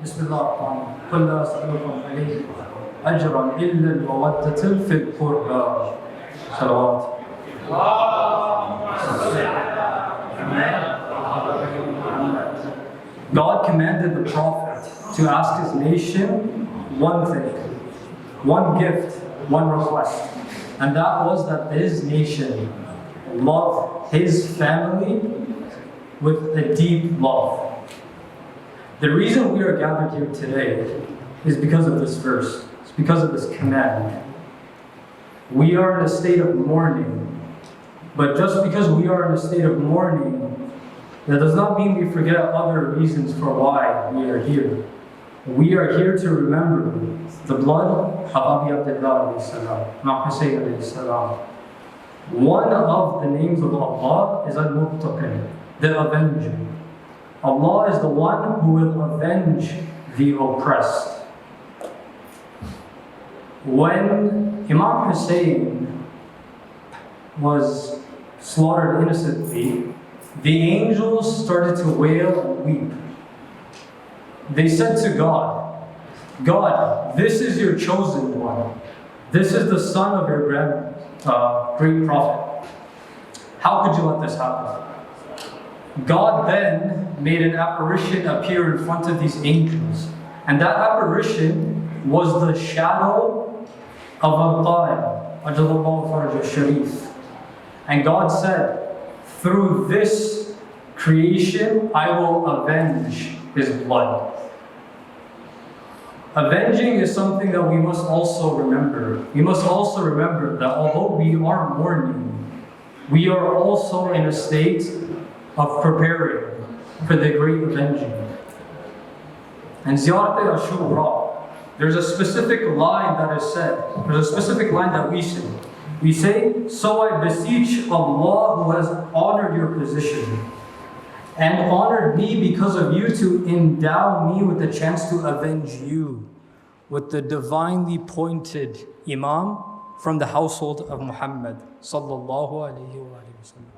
بسم الله الرحمن الرحيم قل لا أسألكم عليه أجرا إلا المودة في القربى صلوات. God commanded the Prophet to ask his nation one thing, one gift, one request, and that was that his nation love his family with a deep love. The reason we are gathered here today is because of this verse. It's because of this command. We are in a state of mourning, but just because we are in a state of mourning, that does not mean we forget other reasons for why we are here. We are here to remember the blood of Abi Abdullah alayhi salam, Hussein alayhi salam. One of the names of Allah is Al-Muqtaqim, the Avenger. Allah is the one who will avenge the oppressed. When Imam Hussein was slaughtered innocently, the angels started to wail and weep. They said to God, God, this is your chosen one. This is the son of your great prophet. How could you let this happen? God then made an apparition appear in front of these angels. And that apparition was the shadow of Al-Ta'im, Ajalallahu Faraj al-Sharif. And God said, through this creation, I will avenge his blood. Avenging is something that we must also remember. We must also remember that although we are mourning, we are also in a state of preparing for the great avenging. And Ziyarat al-Shura, there's a specific line that is said, there's a specific line that we say. We say, so I beseech Allah who has honored your position and honored me because of you to endow me with the chance to avenge you with the divinely pointed Imam from the household of Muhammad sallallahu alayhi wa sallam.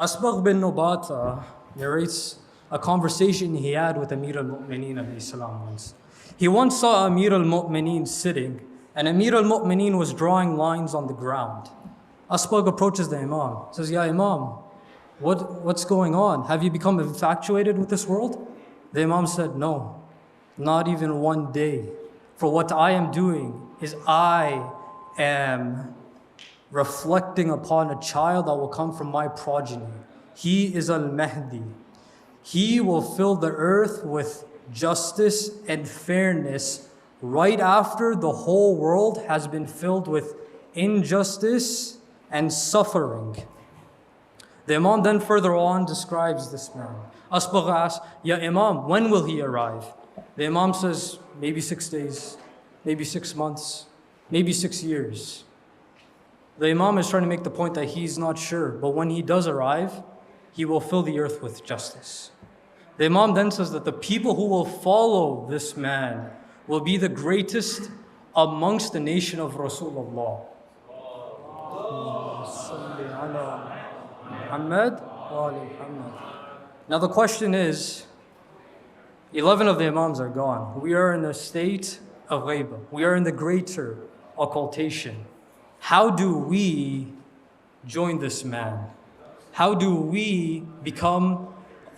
Asbagh bin Nubata narrates a conversation he had with Amir al-Mu'mineen alayhi salam once. He once saw Amir al-Mu'mineen sitting, and Amir al-Mu'mineen was drawing lines on the ground. Asbagh approaches the Imam, says, Ya Imam, what's going on? Have you become infatuated with this world? The Imam said, no, not even one day. For what I am doing is I am reflecting upon a child that will come from my progeny. He is Al-Mahdi. He will fill the earth with justice and fairness right after the whole world has been filled with injustice and suffering. The Imam then further on describes this man. Asbagh asks, Ya Imam, when will he arrive? The Imam says, maybe 6 days, maybe 6 months, maybe 6 years. The Imam is trying to make the point that he's not sure, but when he does arrive, he will fill the earth with justice. The Imam then says that the people who will follow this man will be the greatest amongst the nation of Rasulullah. Now the question is, 11 of the Imams are gone. We are in a state of ghaiba. We are in the greater occultation. How do we join this man? How do we become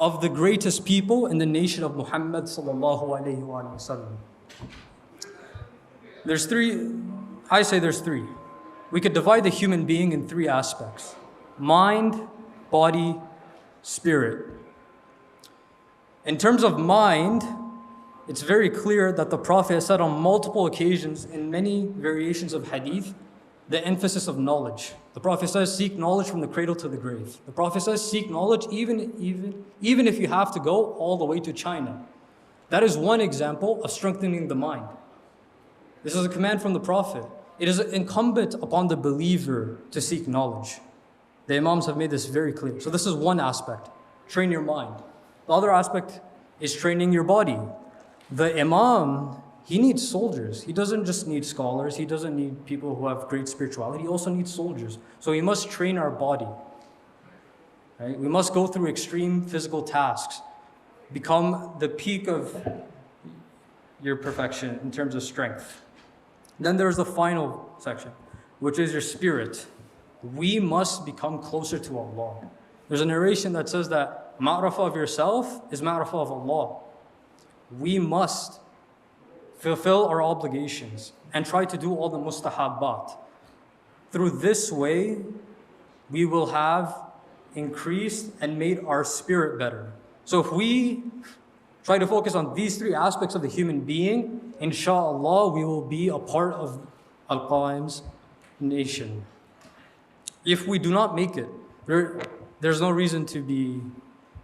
of the greatest people in the nation of Muhammad sallallahu alayhi wa sallam? There's three. We could divide the human being in 3 aspects: mind, body, spirit. In terms of mind, it's very clear that the Prophet has said on multiple occasions in many variations of hadith, the emphasis of knowledge. The Prophet says, seek knowledge from the cradle to the grave. The Prophet says, seek knowledge even if you have to go all the way to China. That is one example of strengthening the mind. This is a command from the Prophet. It is incumbent upon the believer to seek knowledge. The Imams have made this very clear. So this is one aspect, train your mind. The other aspect is training your body. The Imam, he needs soldiers. He doesn't just need scholars. He doesn't need people who have great spirituality. He also needs soldiers. So we must train our body. Right? We must go through extreme physical tasks, become the peak of your perfection in terms of strength. Then there's the final section, which is your spirit. We must become closer to Allah. There's a narration that says that ma'rifah of yourself is ma'rifah of Allah. We must fulfill our obligations and try to do all the mustahabbat. Through this way, we will have increased and made our spirit better. So if we try to focus on these three aspects of the human being, inshallah, we will be a part of Al-Qaim's nation. If we do not make it, there's no reason to be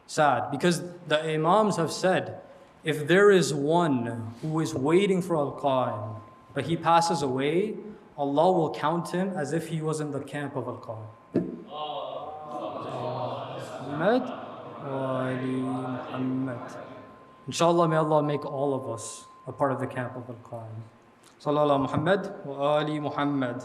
sad, because the Imams have said, if there is one who is waiting for Al-Qaim, but he passes away, Allah will count him as if he was in the camp of Al-Qaim. Muhammad wa Ali Muhammad. Inshallah, may Allah make all of us a part of the camp of Al-Qaim. Sallallahu Muhammad wa Ali Muhammad.